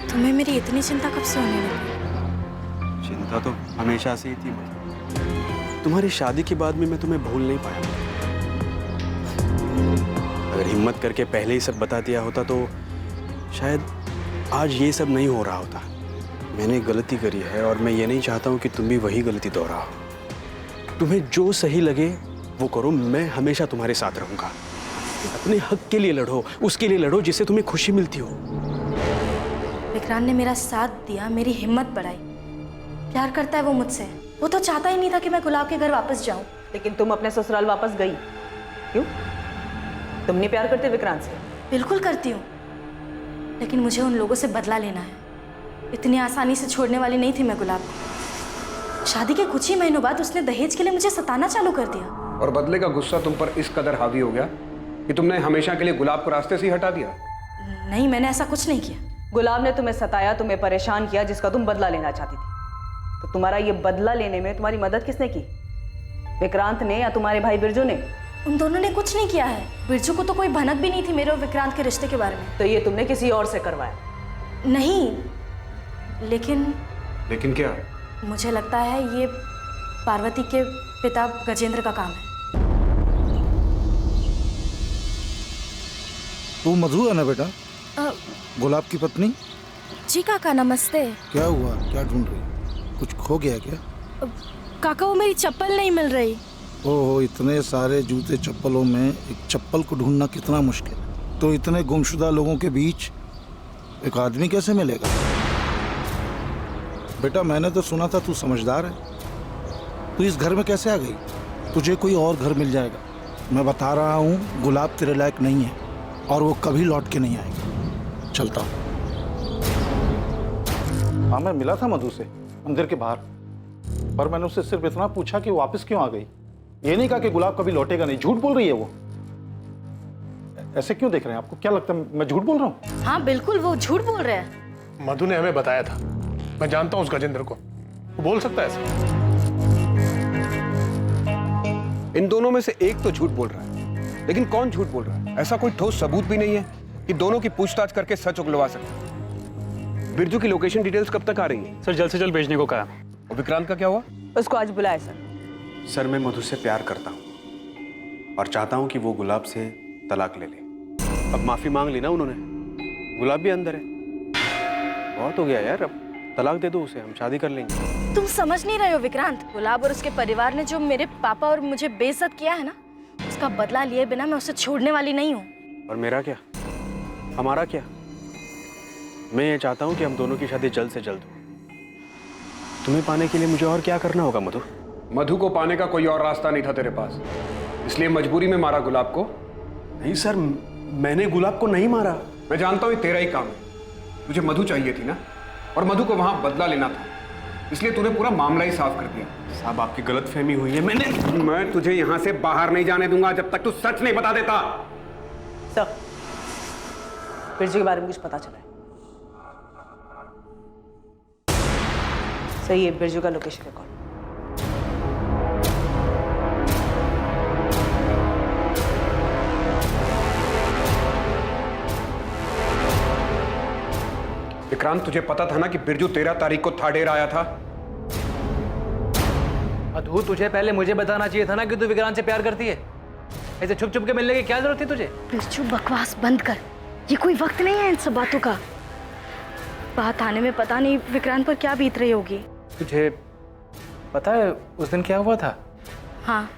तुम्हें मेरी इतनी चिंता कब से होने लगी? चिंता तो हमेशा से ही थी मधु। तुम्हारी शादी के बाद भी मैं तुम्हें भूल नहीं पाया। अगर हिम्मत करके पहले ही सब बता दिया होता तो शायद आज ये सब नहीं हो रहा होता। मैंने गलती करी है और मैं ये नहीं चाहता हूँ कि तुम भी वही गलती दोहराओ। तुम्हें जो सही लगे वो करो, मैं हमेशा तुम्हारे साथ रहूंगा। अपने हक के लिए लड़ो, उसके लिए लड़ो जिससे तुम्हें खुशी मिलती हो। विक्रांत ने मेरा साथ दिया, मेरी हिम्मत बढ़ाई। प्यार करता है वो मुझसे। वो तो चाहता ही नहीं था कि मैं गुलाब के घर वापस जाऊं। लेकिन तुम अपने ससुराल वापस गई क्यों? तुम नहीं प्यार करते विक्रांत से? बिल्कुल करती हूँ, लेकिन मुझे उन लोगों से बदला लेना है। इतनी आसानी से छोड़ने वाली नहीं थी मैं गुलाब को। शादी के कुछ ही महीनों बाद उसने दहेज के लिए मुझे सताना चालू कर दिया। और बदले का गुस्सा तुम पर इस कदर हावी हो गया कि तुमने हमेशा के लिए गुलाब को रास्ते से ही हटा दिया। नहीं, मैंने ऐसा कुछ नहीं किया। गुलाब ने तुम्हें सताया, तुम्हें परेशान किया, जिसका तुम बदला लेना चाहती थी। तो तुम्हारा ये बदला लेने में तुम्हारी मदद किसने की? विक्रांत ने या तुम्हारे भाई बिरजू ने? उन दोनों ने कुछ नहीं किया है। बिरजू को तो कोई भनक भी नहीं थी मेरे और विक्रांत के रिश्ते के बारे में। तो ये तुमने किसी और से करवाया? नहीं, लेकिन क्या? मुझे लगता है ये पार्वती के पिता गजेंद्र का काम है। तू मधु है ना बेटा? गुलाब की पत्नी? जी काका नमस्ते। क्या हुआ, क्या ढूंढ रही? कुछ खो गया क्या? काका वो मेरी चप्पल नहीं मिल रही। ओहो, इतने सारे जूते चप्पलों में एक चप्पल को ढूंढना कितना मुश्किल है। तो इतने गुमशुदा लोगों के बीच एक आदमी कैसे मिलेगा? बेटा मैंने तो सुना था तू समझदार है। तू इस घर में कैसे आ गई? तुझे कोई और घर मिल जाएगा। मैं बता रहा हूँ गुलाब तेरे लायक नहीं है और वो कभी लौट के नहीं आएगा। चलता हूँ। हाँ, मैं मिला था मधु से मंदिर के बाहर, पर मैंने उससे सिर्फ इतना पूछा कि वो वापस क्यों आ गई। ये नहीं कहा कि गुलाब कभी लौटेगा नहीं। झूठ बोल रही है वो। ऐसे क्यों देख रहे हैं? आपको क्या लगता है मैं झूठ बोल रहा हूँ? हाँ बिल्कुल, वो झूठ बोल रहे हैं। मधु ने हमें बताया था। मैं जानता हूँ उस गजेंद्र को, वो बोल सकता है ऐसे। इन दोनों में से एक तो झूठ बोल रहा है, लेकिन कौन झूठ बोल रहा है? ऐसा कोई ठोस सबूत भी नहीं है कि दोनों की पूछताछ करके सच उगलवा सकते। बिरजू की लोकेशन डिटेल्स कब तक आ रही है? सर जल्द से जल्द भेजने को कहा। और विक्रांत का क्या हुआ? उसको आज बुलाए सर। सर मैं मधु से प्यार करता हूँ और चाहता हूँ कि वो गुलाब से तलाक ले ले। अब माफी मांग ली ना उन्होंने, गुलाब भी अंदर है। बहुत हो गया यार, अब तलाक दे दो उसे, हम शादी कर लेंगे। तुम समझ नहीं रहे हो विक्रांत। गुलाब और उसके परिवार ने जो मेरे पापा और मुझे बेइज्जत किया है ना, उसका बदला लिए बिना मैं उसे छोड़ने वाली नहीं हूँ। और मेरा क्या, हमारा क्या? मैं ये चाहता हूँ कि हम दोनों की शादी जल्द से जल्द हो। तुम्हें पाने के लिए मुझे और क्या करना होगा मधु? मधु को पाने का कोई और रास्ता नहीं था तेरे पास, इसलिए मजबूरी में मारा गुलाब को। नहीं सर, मैंने गुलाब को नहीं मारा। मैं जानता हूँ ये तेरा ही काम है। तुझे मधु चाहिए थी ना, और मधु को वहां बदला लेना था, इसलिए तूने पूरा मामला ही साफ कर दिया। साहब आपकी गलतफहमी हुई है। मैं तुझे यहाँ से बाहर नहीं जाने दूंगा जब तक तू सच नहीं बता देता। सर, बिरजू के बारे में कुछ पता चला है? सही है, बिरजू का लोकेशन रिकॉर्ड। विक्रांत, तुझे पता था ना कि बिरजू 13 तारीख को थाडेर आया था? मधु, तुझे पहले मुझे बताना चाहिए था ना कि तू विक्रांत से प्यार करती है। ऐसे छुप छुप के मिलने की क्या जरूरत थी तुझे? बिरजू बकवास बंद कर, ये कोई वक्त नहीं है इन सब बातों का। बात आने में पता नहीं विक्रांत पर क्या बीत रही होगी। तुझे पता है उस दिन क्या हुआ था? हाँ,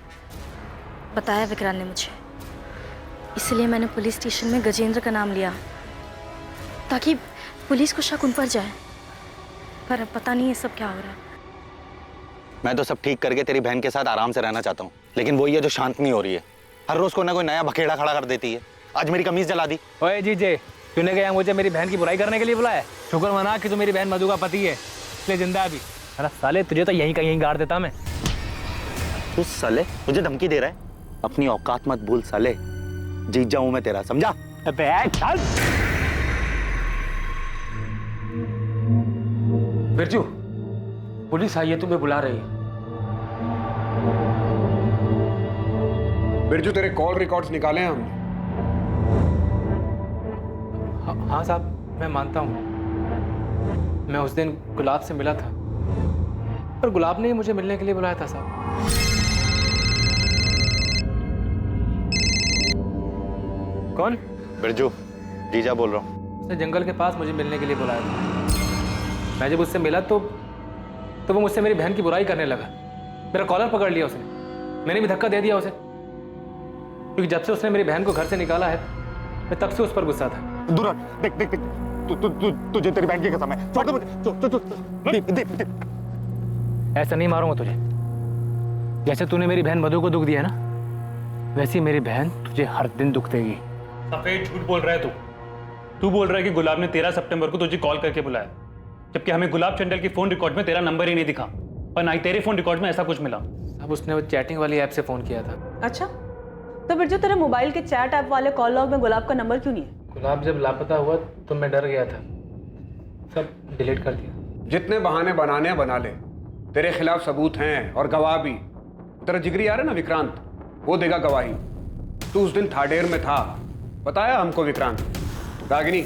बताया विक्रांत ने मुझे। इसलिए मैंने पुलिस स्टेशन में गजेंद्र का नाम लिया, ताकि पुलिस को शक उन पर जाए। पर अब पता नहीं ये सब क्या हो रहा है। मैं तो सब ठीक करके तेरी बहन के साथ आराम से रहना चाहता हूँ, लेकिन वही है जो शांत नहीं हो रही है। हर रोज कोई ना कोई नया बखेड़ा खड़ा कर देती है। आज मेरी कमीज जला दी। ओए जीजे, तूने क्या मुझे मेरी बहन की बुराई करने के लिए बुलाया? शुक्र मना कि तू मेरी बहन मधु का पति है, इसलिए जिंदा है अभी। अरे साले, तुझे तो यहीं का यहीं गाड़ देता मैं। तू साले मुझे धमकी दे रहा है? अपनी औकात मत भूल साले, जीजा हूं मैं तेरा, समझा? अबे चल। बिरजू, पुलिस आई है, तुम्हें बुला रही है। बिरजू, तेरे कॉल रिकॉर्ड्स निकाले हैं हम। हाँ साहब, मैं मानता हूँ। मैं उस दिन गुलाब से मिला था, पर गुलाब ने ही मुझे मिलने के लिए बुलाया था साहब। कौन? बिरजू, जीजा बोल रहा हूँ। उसने जंगल के पास मुझे मिलने के लिए बुलाया था। मैं जब उससे मिला तो वो मुझसे मेरी बहन की बुराई करने लगा। मेरा कॉलर पकड़ लिया उसने, मैंने भी धक्का दे दिया उसे, क्योंकि जब से उसने मेरी बहन को घर से निकाला है, मैं तब से उस पर गुस्सा था। दूर देख देख देख, तुझे तेरी बहन की कसम है। छोड़ दे। ऐसा नहीं मारूंगा तुझे। जैसे तूने मेरी बहन मधु को दुख दिया ना, वैसे मेरी बहन तुझे हर दिन दुख देगी। सफेद झूठ बोल रहा है तू बोल रहा है कि गुलाब ने 13 सितंबर को तुझे कॉल करके बुलाया, जबकि हमें गुलाब चंडल की फोन रिकॉर्ड में तेरा नंबर ही नहीं दिखा, और ना ही तेरे फोन रिकॉर्ड में ऐसा कुछ मिला। अब उसने वो चैटिंग वाली ऐप से फोन किया था। अच्छा, तो बिरजू तेरे मोबाइल के चैट ऐप वाले कॉल लॉग में गुलाब का नंबर क्यों नहीं है? गुलाब जब लापता हुआ तो मैं डर गया था, सब डिलीट कर दिया। जितने बहाने बनाने बना ले, तेरे खिलाफ सबूत हैं और गवाह भी। तेरा जिगरी आ रहा है ना विक्रांत, वो देगा गवाही। तू उस दिन थाडेर में था, बताया हमको विक्रांत। रागिनी,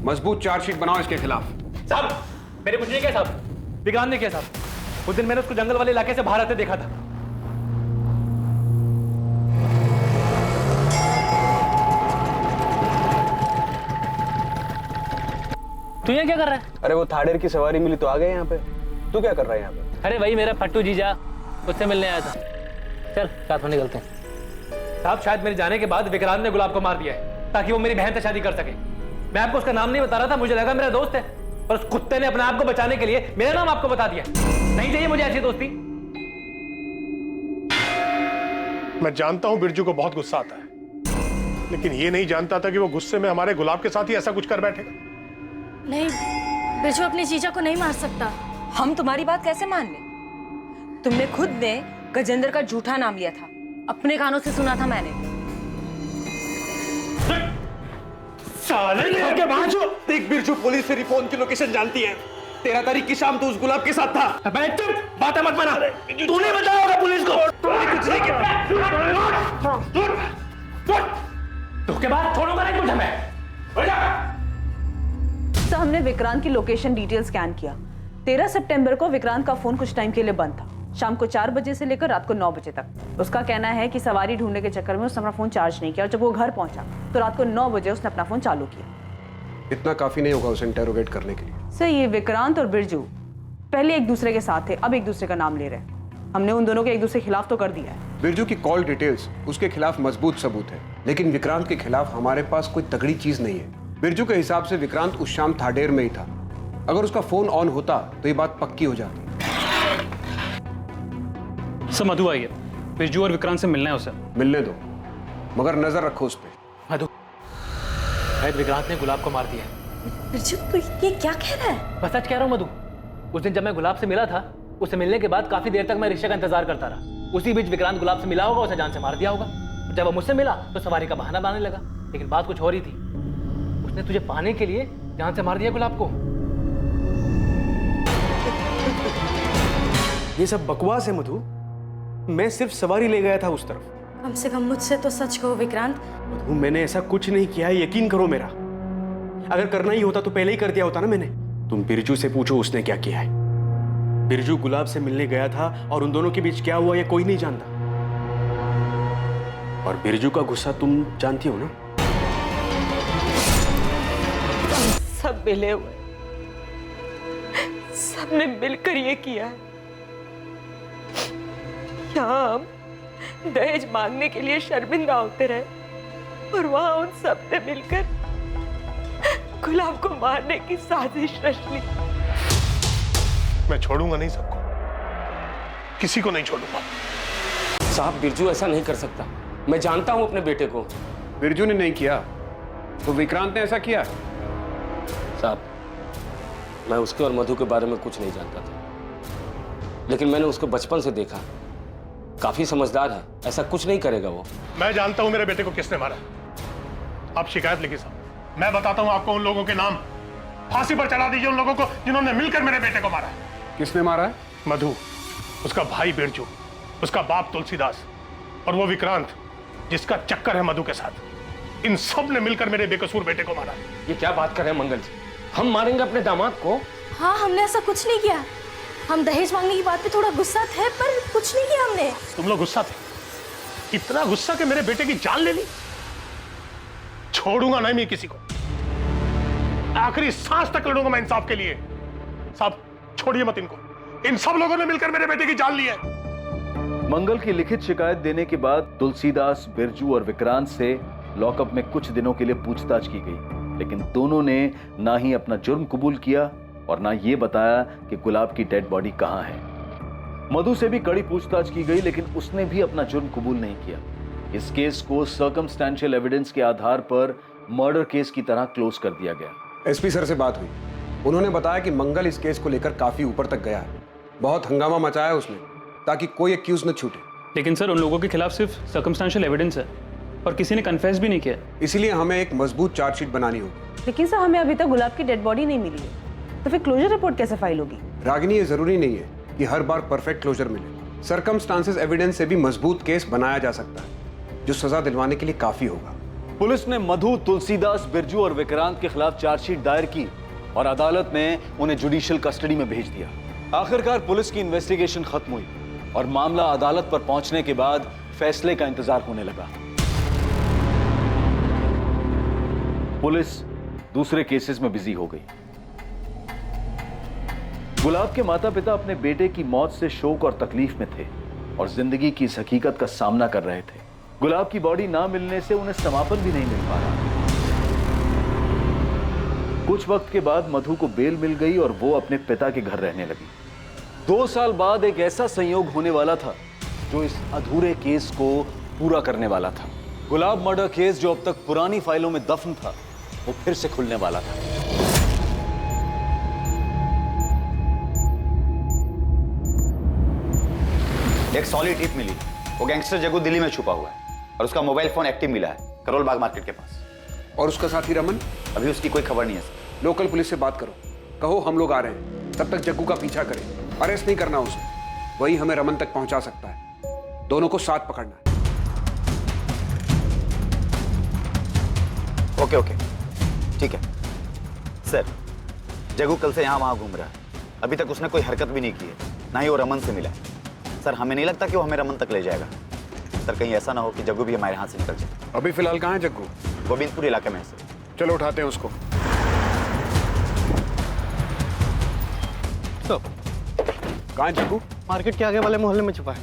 मजबूत चार्जशीट बनाओ इसके खिलाफ। साहब मेरे कुछ नहीं किया साहब, विक्रांत ने किया साहब। उस दिन मैंने उसको जंगल वाले इलाके से बाहर आते देखा था। तू यहाँ क्या कर रहा है? अरे वो थाडेर की सवारी मिली तो आ गए यहाँ पे। तू क्या कर रहा है यहाँ पे? अरे वही मेरा फट्टू जीजा, उससे मिलने आया था। चल साथ में निकलते हैं। साहब शायद मेरे जाने के बाद विक्रांत ने गुलाब को मार दिया है ताकि वो मेरी बहन से शादी कर सके। मैं आपको उसका नाम नहीं बता रहा था, मुझे लगा मेरा दोस्त है, पर उस कुत्ते ने अपने आप को बचाने के लिए मेरा नाम आपको बता दिया। नहीं चाहिए मुझे ऐसी दोस्ती। मैं जानता हूं बिरजू को बहुत गुस्सा आता है, लेकिन ये नहीं जानता था कि वो गुस्से में हमारे गुलाब के साथ ही ऐसा कुछ कर बैठेगा। नहीं, बिरजू अपने जीजा को नहीं मार सकता। हम तुम्हारी बात कैसे मान लें? तुमने खुद ने गजेंद्र का झूठा नाम लिया था, अपने कानों से सुना था मैंने। साले बाजू देख, बिरजू पुलिस तेरी फोन की लोकेशन जानती है। 13 तारीख की शाम तो उस गुलाब के साथ था। मैं चुप, बातें मत बना। तूने बताया होगा पुलिस को। तूने कुछ नहीं किया। के बाद छोड़ूंगा नहीं तुझे मैं। तो हमने विक्रांत की लोकेशन डिटेल स्कैन किया। 13 सितंबर को विक्रांत का फोन कुछ टाइम के लिए बंद था, शाम को 4 बजे से लेकर रात को 9 बजे तक। उसका कहना है कि सवारी ढूंढने के चक्कर में उसने अपना फोन चार्ज नहीं किया और जब वो घर पहुंचा तो रात को 9 बजे उसने अपना फोन चालू किया। इतना काफी नहीं होगा उसे इंटेरोगेट करने के लिए। सर ये विक्रांत और बिरजू पहले एक दूसरे के साथ थे, अब एक दूसरे का नाम ले रहे हैं। हमने उन दोनों को एक दूसरे के खिलाफ तो कर दिया है। बिरजू की कॉल डिटेल्स उसके खिलाफ मजबूत सबूत है, लेकिन विक्रांत के खिलाफ हमारे पास कोई तगड़ी चीज नहीं है। बिरजू के हिसाब से विक्रांत उस शाम थाडेर में ही था। अगर उसका फोन ऑन होता तो ये बात पक्की हो जाती। सर मधु आई है, बिरजू और विक्रांत से मिलना है उसे। मिलने दो, मगर नजर रखो उस पर। मधु, शायद विक्रांत ने गुलाब को मार दिया है। बिरजू तू ये क्या कह रहा है? बस सच कह रहा हूँ मधु। उस दिन जब मैं गुलाब से मिला था, उससे मिलने के बाद काफी देर तक मैं रिक्शा का इंतजार करता रहा। उसी बीच विक्रांत गुलाब से मिला होगा, उसे जान से मार दिया होगा। जब वो मुझसे मिला तो सवारी का बहाना बनाने लगा, लेकिन बात कुछ हो रही थी। उसने तुझे पाने के लिए जान से मार दिया गुलाब को। ये सब बकवास है मधु। मैं सिर्फ सवारी ले गया था उस तरफ। कम से कम मुझसे तो सच कहो विक्रांत। मधु मैंने ऐसा कुछ नहीं किया है, यकीन करो मेरा। अगर करना ही होता तो पहले ही कर दिया होता ना मैंने। तुम बिरजू से पूछो उसने क्या किया है। बिरजू गुलाब से मिलने गया था और उन दोनों के बीच क्या हुआ ये कोई नहीं जानता। और बिरजू का गुस्सा तुम जानती हो ना। सब मिले हुए, सबने मिलकर ये किया है। यहाँ हम दहेज मांगने के लिए शर्मिंदा होते रहे और वहां उन सब ने मिलकर गुलाब को मारने की साजिश रच ली। मैं छोड़ूंगा नहीं सबको, किसी को नहीं छोड़ूंगा। साहब बिरजू ऐसा नहीं कर सकता। मैं जानता हूं अपने बेटे को। बिरजू ने नहीं किया तो विक्रांत ने ऐसा किया। साहब मैं उसके और मधु के बारे में कुछ नहीं जानता था, लेकिन मैंने उसको बचपन से देखा। काफी समझदार है, ऐसा कुछ नहीं करेगा वो। मैं जानता हूं मेरे बेटे को किसने मारा। आप शिकायत लिखिए साहब, मैं बताता हूं आपको उन लोगों के नाम। फांसी पर चढ़ा दीजिए उन लोगों को जिन्होंने मिलकर मेरे बेटे को मारा है। किसने मारा है? मधु, उसका भाई बिरजू, उसका बाप तुलसीदास और वो विक्रांत जिसका चक्कर है मधु के साथ। इन सब ने मिलकर मेरे बेकसूर बेटे को मारा। ये क्या बात कर रहे हैं मंगल जी? हम मारेंगे अपने दामाद को? हाँ, हमने ऐसा कुछ नहीं किया। हम दहेज मांगने की बात पे थोड़ा गुस्सा थे, पर कुछ नहीं किया हमने। तुम लोग गुस्सा थे? इतना गुस्सा कि मेरे बेटे की जान ले ली? छोड़ूंगा नहीं मैं किसी को, आखिरी सांस तक लड़ूंगा मैं इंसाफ के लिए। साहब छोड़िए मत इनको, इन सब लोगों ने मिलकर मेरे बेटे की जान ली है। मंगल की लिखित शिकायत देने के बाद तुलसीदास, बिरजू और विक्रांत से लॉकअप में कुछ दिनों के लिए पूछताछ की गई, लेकिन दोनों ने ना ही अपना जुर्म कबूल किया और ना ये बताया कि गुलाब की डेड बॉडी कहां है। मधु से भी कड़ी पूछताछ की गई, लेकिन उसने भी अपना जुर्म कबूल नहीं किया। इस केस को सर्कमस्टेंशियल एविडेंस के आधार पर मर्डर केस की तरह क्लोज कर दिया गया। एसपी सर से बात हुई, उन्होंने बताया कि मंगल इस केस को लेकर काफी ऊपर तक गया है। बहुत हंगामा मचाया उसने ताकि कोई एक्यूज न छूटे। लेकिन सर उन लोगों के खिलाफ सिर्फ सर्कमस्टेंशियल एविडेंस है और किसी ने कन्फेस भी नहीं किया। इसलिए हमें एक मजबूत चार्जशीट बनानी होगी। लेकिन सर हमें अभी तक गुलाब की डेड बॉडी नहीं मिली है, तो फिर क्लोजर रिपोर्ट कैसे फाइल होगी? रागिनी, ये जरूरी नहीं है कि हर बार परफेक्ट क्लोजर मिले। सर्कमस्टांसेस एविडेंस से भी मजबूत केस बनाया जा सकता है जो सजा दिलवाने के लिए काफी होगा। पुलिस ने मधु, तुलसीदास, बिरजू और विक्रांत के खिलाफ चार्जशीट दायर की और अदालत ने उन्हें जुडिशियल कस्टडी में भेज दिया। आखिरकार पुलिस की इन्वेस्टिगेशन खत्म हुई और मामला अदालत पर पहुंचने के बाद फैसले का इंतजार होने लगा। पुलिस दूसरे केसेस में बिजी हो गई। गुलाब के माता पिता अपने बेटे की मौत से शोक और तकलीफ में थे और जिंदगी की इस हकीकत का सामना कर रहे थे। गुलाब की बॉडी ना मिलने से उन्हें समापन भी नहीं मिल पा रहा। कुछ वक्त के बाद मधु को बेल मिल गई और वो अपने पिता के घर रहने लगी। 2 साल बाद एक ऐसा संयोग होने वाला था जो इस अधूरे केस को पूरा करने वाला था। गुलाब मर्डर केस जो अब तक पुरानी फाइलों में दफन था, वो फिर से खुलने वाला था। एक सॉलिड टिप मिली। वो गैंगस्टर जग्गू दिल्ली में छुपा हुआ है और उसका मोबाइल फोन एक्टिव मिला है करोल बाग मार्केट के पास। और उसका साथी रमन? अभी उसकी कोई खबर नहीं है सर। लोकल पुलिस से बात करो, कहो हम लोग आ रहे हैं, तब तक जग्गू का पीछा करें। अरेस्ट नहीं करना उसे, वही हमें रमन तक पहुंचा सकता है। दोनों को साथ पकड़ना है। ओके ओके ठीक है सर। जग्गू कल से यहाँ वहाँ घूम रहा है, अभी तक उसने कोई हरकत भी नहीं की है, ना ही वो रमन से मिला है। सर हमें नहीं लगता कि वो हमें रमन तक ले जाएगा। सर कहीं ऐसा ना हो कि जग्गू भी हमारे हाथ से निकल जाए। अभी फिलहाल कहाँ है जग्गू? गोविंदपुर इलाके में है सर। चलो उठाते हैं उसको। कहाँ है जग्गू? मार्केट के आगे वाले मोहल्ले में छुपा है।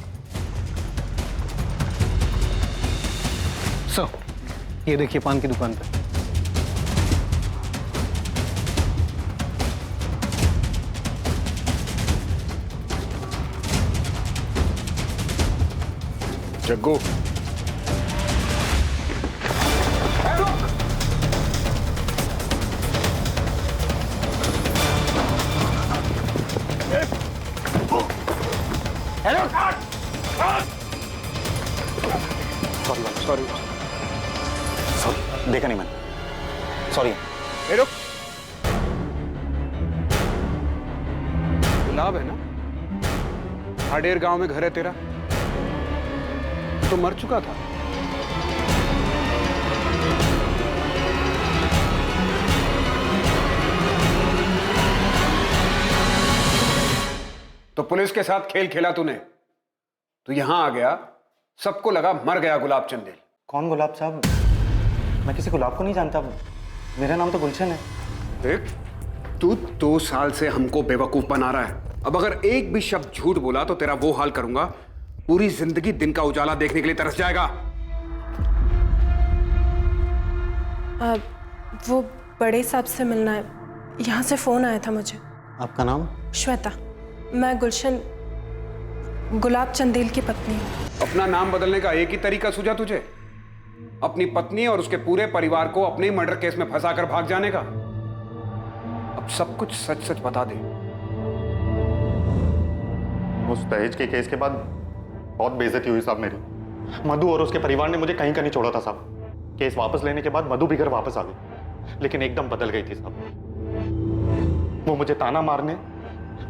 ये देखिए पान की दुकान पे। जग्गू सॉरी देखा नहीं मैंने, सॉरी। रुक, गुलाब है ना? हाडेर गांव में घर है तेरा? तो मर चुका था। तो पुलिस के साथ खेल खेला तूने, तू यहां आ गया, सबको लगा मर गया गुलाब चंदेल। कौन गुलाब साहब? मैं किसी गुलाब को नहीं जानता, मेरा नाम तो गुलशन है। देख, तू 2 साल से हमको बेवकूफ बना रहा है। अब अगर एक भी शब्द झूठ बोला तो तेरा वो हाल करूंगा, पूरी जिंदगी दिन का उजाला देखने के लिए तरस जाएगा। वो बड़े साहब से मिलना है, यहाँ से फोन आया था मुझे। आपका नाम? श्वेता, मैं गुलशन गुलाब चंदेल की पत्नी हूँ। अपना नाम बदलने का एक ही तरीका सूझा तुझे? अपनी पत्नी और उसके पूरे परिवार को अपने ही मर्डर केस में फंसाकर भाग जाने का? अब सब कुछ सच सच बता दे। उस दहेज के केस के बाद बहुत बेइज्जती हुई साहब मेरी। मधु और उसके परिवार ने मुझे कहीं का नहीं छोड़ा था साहब। केस वापस लेने के बाद मधु भी घर वापस आ गई, लेकिन एकदम बदल गई थी साहब। वो मुझे ताना मारने,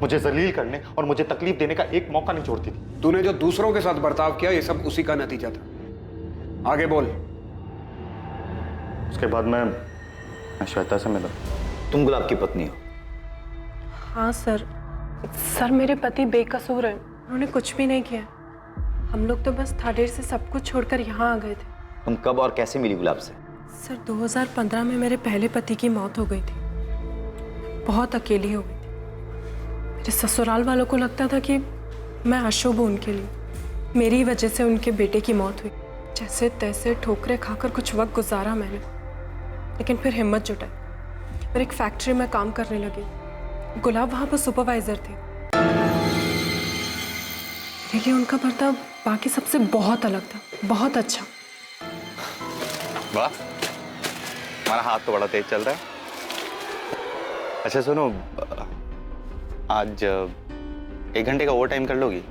मुझे जलील करने और मुझे तकलीफ देने का एक मौका नहीं छोड़ती थी। तूने जो दूसरों के साथ बर्ताव किया, ये सब उसी का नतीजा था। आगे बोल। उसके बाद मैं श्वेता से मिला। तुम गुलाब की पत्नी हो? हाँ सर। सर मेरे पति बेकसूर हैं, उन्होंने कुछ भी नहीं किया। हम लोग तो बस थाडेर से सब कुछ छोड़कर यहाँ आ गए थे। तुम कब और कैसे मिली गुलाब से? सर 2015 में मेरे पहले पति की मौत हो गई थी। बहुत अकेली हो गई थी। मेरे ससुराल वालों को लगता था कि मैं अशुभ हूँ उनके लिए। मेरी वजह से उनके बेटे की मौत हुई। जैसे तैसे ठोकरे खाकर कुछ वक्त गुजारा मैंने, लेकिन फिर हिम्मत जुटाई और एक फैक्ट्री में काम करने लगी। गुलाब वहाँ पर सुपरवाइजर थे। मेरे लिए उनका बर्ताव बाकी सबसे बहुत अलग था, बहुत अच्छा। वाह, हमारा हाथ तो बड़ा तेज चल रहा है। अच्छा सुनो, आज 1 घंटे का ओवर टाइम कर लोगी?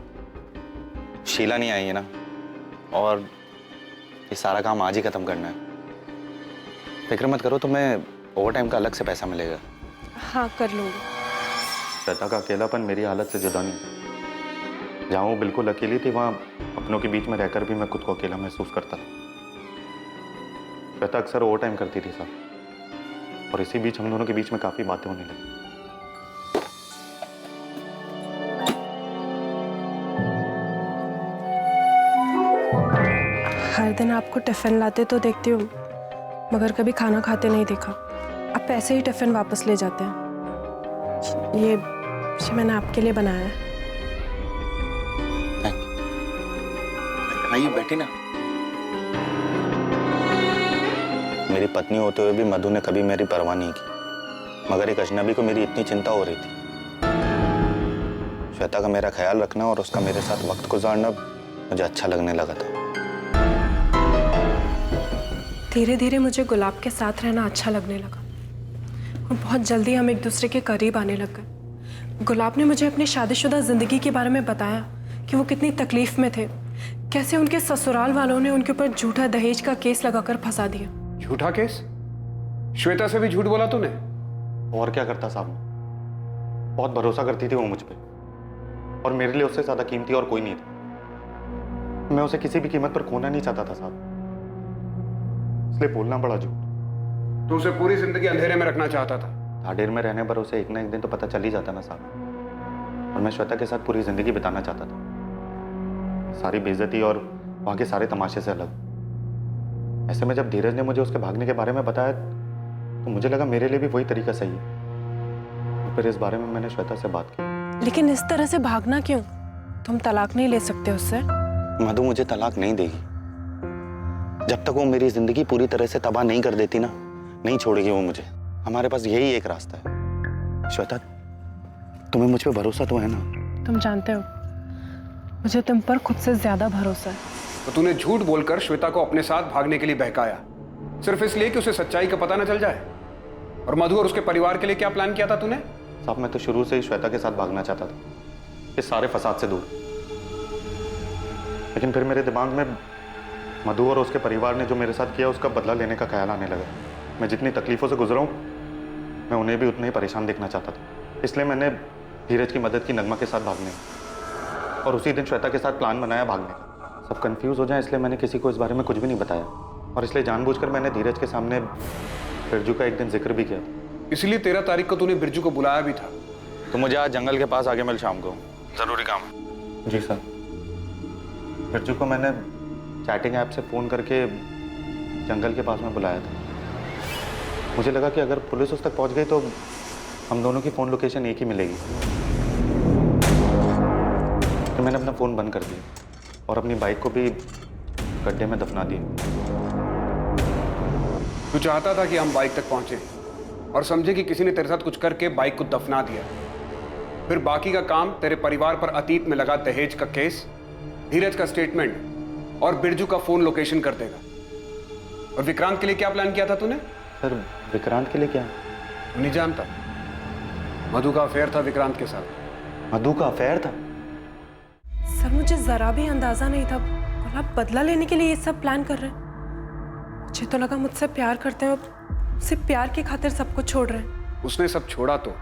शीला नहीं आई है ना, और ये सारा काम आज ही खत्म करना है। फिक्र मत करो, तुम्हें ओवर टाइम का अलग से पैसा मिलेगा। हाँ कर लूँगी। श्वेता का अकेलापन मेरी हालत से जुदा नहीं। जहाँ वो बिल्कुल अकेली थी वहाँ अपनों के बीच में रहकर भी मैं खुद को अकेला महसूस करता था। श्वेता अक्सर ओवर टाइम करती थी साहब, और इसी बीच हम दोनों के बीच में काफ़ी बातें होने लगी। हर दिन आपको टिफ़िन लाते तो देखती हूँ, मगर कभी खाना खाते नहीं देखा। आप ऐसे ही टिफ़िन वापस ले जाते हैं। ये मैंने आपके लिए बनाया है। आइए बैठे ना। मेरी पत्नी होते हुए भी मधु ने कभी मेरी परवाह नहीं की, मगर एक अजनबी को मेरी इतनी चिंता हो रही थी। श्वेता का मेरा ख्याल रखना और उसका मेरे साथ वक्त गुजारना मुझे अच्छा लगने लगा था। धीरे धीरे मुझे गुलाब के साथ रहना अच्छा लगने लगा और बहुत जल्दी हम एक दूसरे के करीब आने लग गए। गुलाब ने मुझे अपनी शादीशुदा ज़िंदगी के बारे में बताया कि वो कितनी तकलीफ में थे, कैसे उनके ससुराल वालों ने उनके ऊपर झूठा दहेज का केस लगाकर फंसा दिया। झूठा केस? श्वेता से भी झूठ बोला तूने? और क्या करता साहब, बहुत भरोसा करती थी वो मुझ पे, और मेरे लिए उससे ज्यादा कीमती और कोई नहीं था। मैं उसे किसी भी कीमत पर खोना नहीं चाहता था साहब, इसलिए बोलना पड़ा झूठ। तू उसे पूरी जिंदगी अंधेरे में रखना चाहता था? ढाडेर में रहने पर उसे एक ना एक दिन तो पता चल ही जाता ना साहब, और मैं श्वेता के साथ पूरी जिंदगी बिताना चाहता था, सारी बेइज्जती और वहां के सारे तमाशे से अलग। ऐसे में जब धीरज ने मुझे उसके भागने के बारे में बताया तो मुझे लगा मेरे लिए भी वही तरीका सही है। तो फिर इस बारे में मैंने श्वेता से बात की। लेकिन इस तरह से भागना क्यों? तुम तलाक नहीं ले सकते उससे? मधु मुझे तलाक नहीं देगी जब तक वो मेरी जिंदगी पूरी तरह से तबाह नहीं कर देती ना, नहीं छोड़ेगी वो मुझे। हमारे पास यही एक रास्ता है। श्वेता, तुम्हें मुझ पर भरोसा तो है ना? तुम जानते हो मुझे तुम पर खुद से ज्यादा भरोसा है। तो तूने झूठ बोलकर श्वेता को अपने साथ भागने के लिए बहकाया, सिर्फ इसलिए कि उसे सच्चाई का पता न चल जाए। और मधु और उसके परिवार के लिए क्या प्लान किया था तूने? साहब, मैं तो शुरू से ही श्वेता के साथ भागना चाहता था, इस सारे फसाद से दूर। लेकिन फिर मेरे दिमाग में मधु और उसके परिवार ने जो मेरे साथ किया उसका बदला लेने का ख्याल आने लगा। मैं जितनी तकलीफों से गुजरा हूं, मैं उन्हें भी उतना ही परेशान देखना चाहता था। इसलिए मैंने धीरज की मदद की नगमा के साथ भागने, और उसी दिन श्वेता के साथ प्लान बनाया भागने का। सब कंफ्यूज हो जाए इसलिए मैंने किसी को इस बारे में कुछ भी नहीं बताया, और इसलिए जानबूझकर मैंने धीरज के सामने बिरजू का एक दिन जिक्र भी किया। इसलिए 13 तारीख को तूने बिरजू को बुलाया भी था। तो मुझे आज जंगल के पास आगे मिल शाम को, जरूरी काम है। जी सर। बिरजू को मैंने चैटिंग ऐप से फ़ोन करके जंगल के पास में बुलाया था। मुझे लगा कि अगर पुलिस उस तक पहुंच गई तो हम दोनों की फ़ोन लोकेशन एक ही मिलेगी। तो मैंने अपना फ़ोन बंद कर दिया और अपनी बाइक को भी गड्ढे में दफना दिया। तू चाहता था कि हम बाइक तक पहुंचे और समझे कि किसी ने तेरे साथ कुछ करके बाइक को दफना दिया, फिर बाकी का काम तेरे परिवार पर अतीत में लगा दहेज का केस, धीरज का स्टेटमेंट और बिरजू का फोन लोकेशन कर देगा। और विक्रांत के लिए क्या प्लान किया था तूने? सर, विक्रांत के लिए क्या? तू नहीं जानता, मधु का अफेयर था विक्रांत के साथ। मधु का अफेयर था? सर, मुझे जरा भी अंदाजा नहीं था गुलाब बदला लेने के लिए ये सब प्लान कर रहे हैं। मुझे तो लगा मुझसे प्यार करते हैं, उससे प्यार की खातिर सब कुछ छोड़ रहे हैं। उसने सब छोड़ा तो,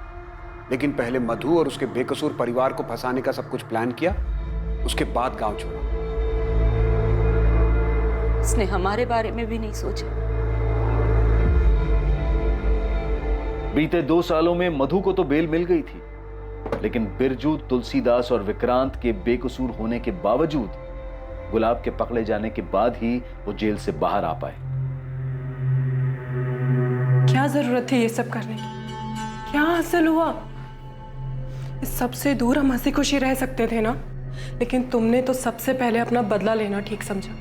लेकिन पहले मधु और उसके बेकसूर परिवार को फंसाने का सब कुछ प्लान किया, उसके बाद गांव छोड़ा। उसने हमारे बारे में भी नहीं सोचा। बीते 2 सालों में मधु को तो बेल मिल गई थी, लेकिन बिरजू, तुलसीदास और विक्रांत के बेकसूर होने के बावजूद गुलाब के पकड़े जाने के बाद ही वो जेल से बाहर आ पाए। क्या जरूरत थी ये सब करने की? क्या हासिल हुआ? इस सबसे दूर हम हंसी खुशी रह सकते थे ना, लेकिन तुमने तो सबसे पहले अपना बदला लेना ठीक समझा,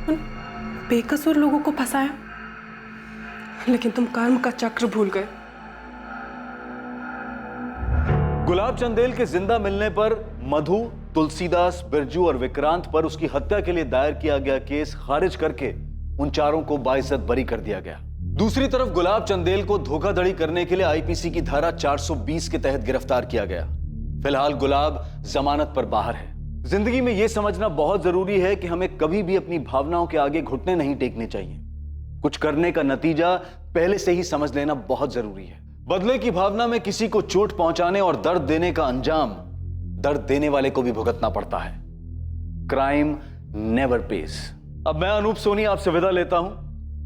उन बेकसूर लोगों को फंसाया। लेकिन तुम कर्म का चक्र भूल गए। गुलाब चंदेल के जिंदा मिलने पर मधु, तुलसीदास, बिरजू और विक्रांत पर उसकी हत्या के लिए दायर किया गया केस खारिज करके उन चारों को बाइज्जत बरी कर दिया गया। दूसरी तरफ गुलाब चंदेल को धोखाधड़ी करने के लिए आईपीसी की धारा 420 के तहत गिरफ्तार किया गया। फिलहाल गुलाब जमानत पर बाहर है। जिंदगी में यह समझना बहुत जरूरी है कि हमें कभी भी अपनी भावनाओं के आगे घुटने नहीं टेकने चाहिए। कुछ करने का नतीजा पहले से ही समझ लेना बहुत जरूरी है। बदले की भावना में किसी को चोट पहुंचाने और दर्द देने का अंजाम दर्द देने वाले को भी भुगतना पड़ता है। Crime never pays. अब मैं अनूप सोनी आपसे विदा लेता हूं।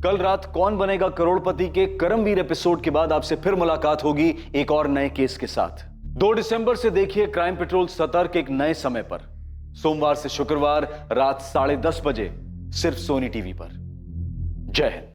कल रात कौन बनेगा करोड़पति के करमवीर एपिसोड के बाद आपसे फिर मुलाकात होगी एक और नए केस के साथ। 2 दिसंबर से देखिए क्राइम पेट्रोल सतर्क एक नए समय पर, सोमवार से शुक्रवार रात 10:30 बजे, सिर्फ सोनी टीवी पर। जय हिंद।